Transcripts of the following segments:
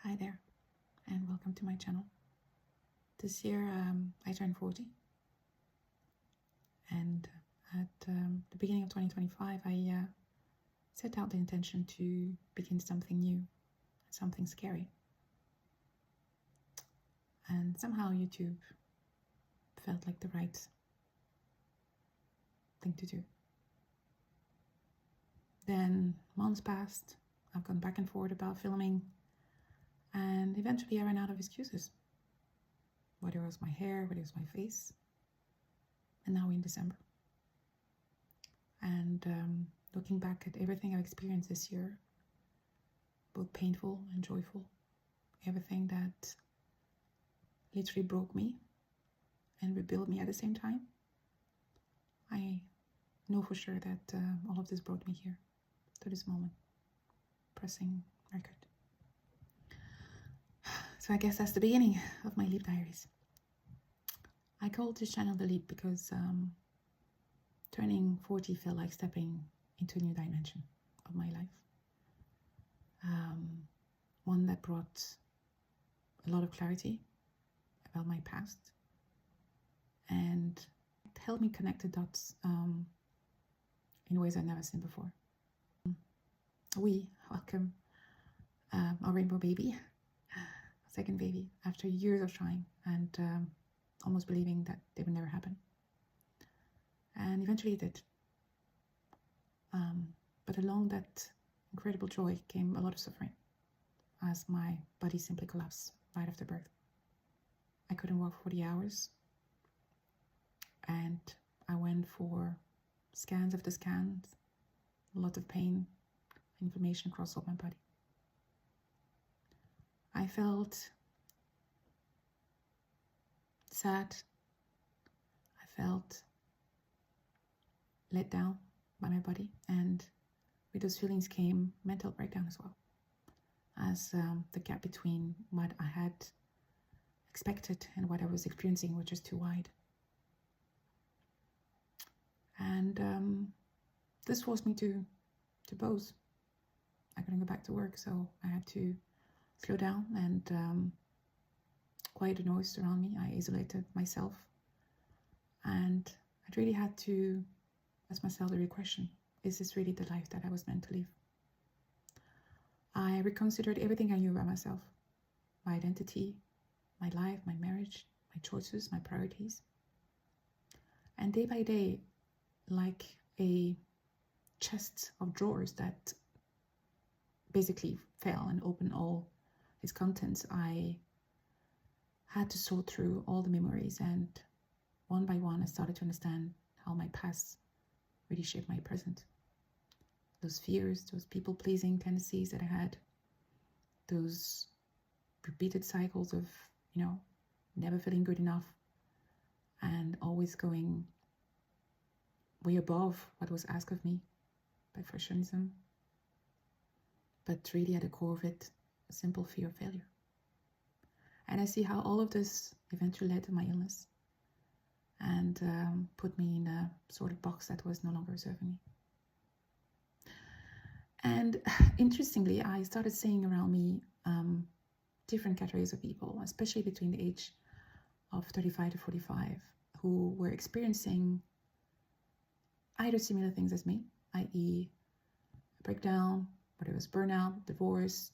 Hi there, and welcome to my channel. This year I turned 40, and at the beginning of 2025 I set out the intention to begin something new, something scary. And somehow YouTube felt like the right thing to do. Then months passed, I've gone back and forth about filming, and eventually I ran out of excuses. Whether it was my hair, whether it was my face. And now we're in December. And looking back at everything I've experienced this year, both painful and joyful, everything that literally broke me and rebuilt me at the same time, I know for sure that all of this brought me here, to this moment, pressing record. So I guess that's the beginning of my Leap Diaries. I called this channel The Leap because turning 40 felt like stepping into a new dimension of my life. One that brought a lot of clarity about my past and it helped me connect the dots in ways I've never seen before. We welcome our rainbow baby, second baby, after years of trying and almost believing that they would never happen. And eventually it did. But along that incredible joy came a lot of suffering as my body simply collapsed right after birth. I couldn't walk for 40 hours and I went for scans after scans, a lot of pain, inflammation across all my body. I felt sad. I felt let down by my body, and with those feelings came mental breakdown as well, as the gap between what I had expected and what I was experiencing was just too wide. And this forced me to pause. I couldn't go back to work, so I had to slow down and quiet the noise around me. I isolated myself, and I really had to ask myself the real question: is this really the life that I was meant to live? I reconsidered everything I knew about myself, my identity, my life, my marriage, my choices, my priorities. And day by day, like a chest of drawers that basically fell and opened all its contents, I had to sort through all the memories, and one by one I started to understand how my past really shaped my present. Those fears, those people-pleasing tendencies that I had, those repeated cycles of, never feeling good enough and always going way above what was asked of me by perfectionism. But really at the core of it, a simple fear of failure. And I see how all of this eventually led to my illness and put me in a sort of box that was no longer serving me. And interestingly, I started seeing around me different categories of people, especially between the age of 35 to 45, who were experiencing either similar things as me, i.e. breakdown, whether it was burnout, divorce,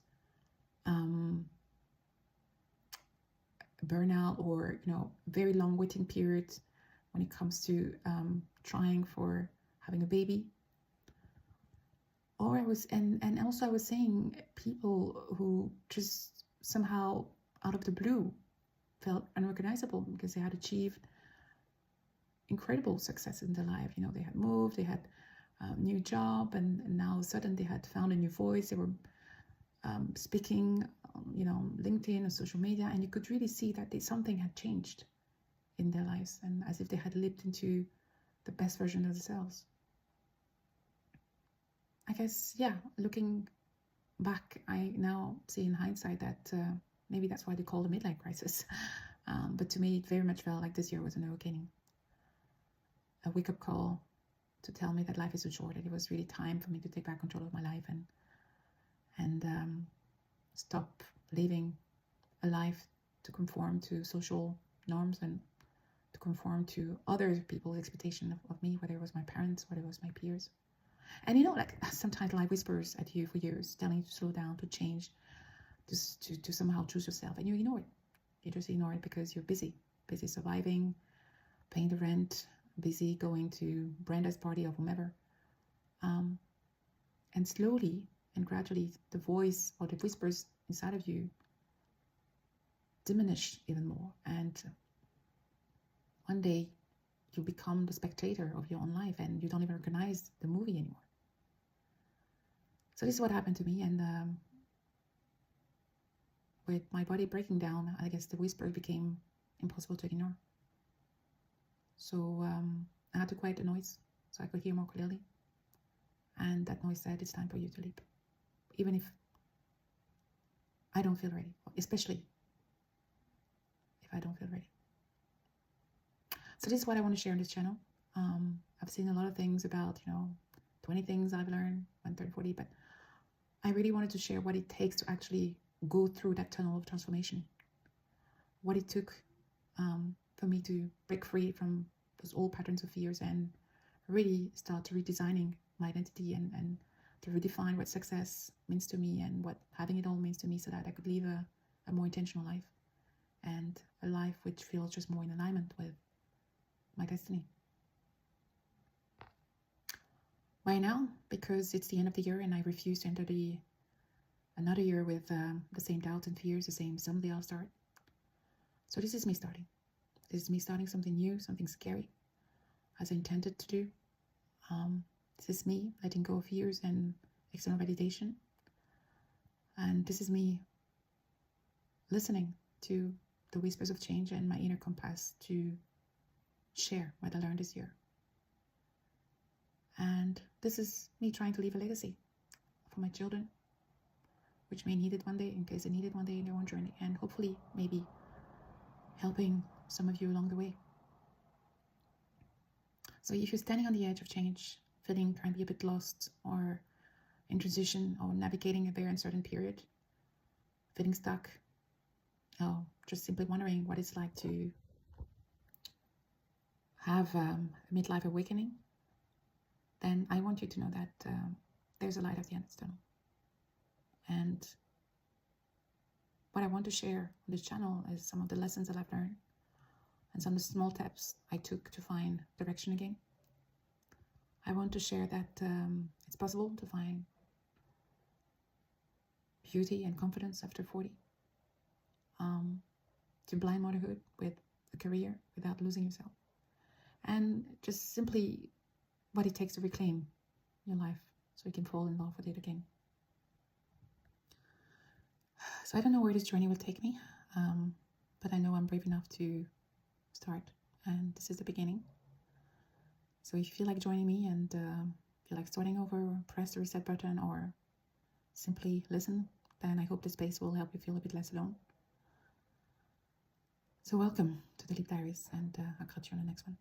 burnout, or very long waiting period when it comes to trying for having a baby. Or I was seeing people who just somehow out of the blue felt unrecognizable because they had achieved incredible success in their life. They had moved, they had a new job, and now all of a sudden they had found a new voice. They were speaking, LinkedIn or social media, and you could really see that something had changed in their lives, and as if they had lived into the best version of themselves. I guess, looking back, I now see in hindsight that maybe that's why they call the midlife crisis. But to me, it very much felt like this year was an awakening, a wake-up call to tell me that life is too short, that it was really time for me to take back control of my life and stop living a life to conform to social norms and to conform to other people's expectation of me, whether it was my parents, whether it was my peers. And you know, like sometimes life whispers at you for years, telling you to slow down, to change, to somehow choose yourself, and you ignore it. You just ignore it because you're busy surviving, paying the rent, busy going to Brenda's party or whomever. And slowly and gradually, the voice or the whispers inside of you diminish even more. And one day, you become the spectator of your own life and you don't even recognize the movie anymore. So this is what happened to me. And with my body breaking down, I guess the whisper became impossible to ignore. So I had to quiet the noise so I could hear more clearly. And that noise said, it's time for you to leap. Even if I don't feel ready, especially if I don't feel ready. So this is what I want to share on this channel. I've seen a lot of things about, 20 things I've learned when 30, 40, but I really wanted to share what it takes to actually go through that tunnel of transformation. What it took for me to break free from those old patterns of fears and really start to redesigning my identity and to redefine what success means to me and what having it all means to me, so that I could live a more intentional life and a life which feels just more in alignment with my destiny. Why now? Because it's the end of the year and I refuse to enter another year with the same doubts and fears, the same someday I'll start. So this is me starting. This is me starting something new, something scary, as I intended to do. This is me letting go of fears and external validation. And this is me listening to the whispers of change and my inner compass to share what I learned this year. And this is me trying to leave a legacy for my children, which may need it one day, in case they need it one day in their own journey, and hopefully maybe helping some of you along the way. So if you're standing on the edge of change, feeling currently a bit lost or in transition or navigating a very uncertain period, feeling stuck, or just simply wondering what it's like to have a midlife awakening, then I want you to know that there's a light at the end of the tunnel. And what I want to share on this channel is some of the lessons that I've learned and some of the small steps I took to find direction again. I want to share that it's possible to find beauty and confidence after 40, to blind motherhood with a career without losing yourself, and just simply what it takes to reclaim your life so you can fall in love with it again. So I don't know where this journey will take me, but I know I'm brave enough to start, and this is the beginning. So if you feel like joining me and feel like starting over, press the reset button or simply listen, then I hope this space will help you feel a bit less alone. So welcome to the Leap Diaries, and I'll catch you on the next one.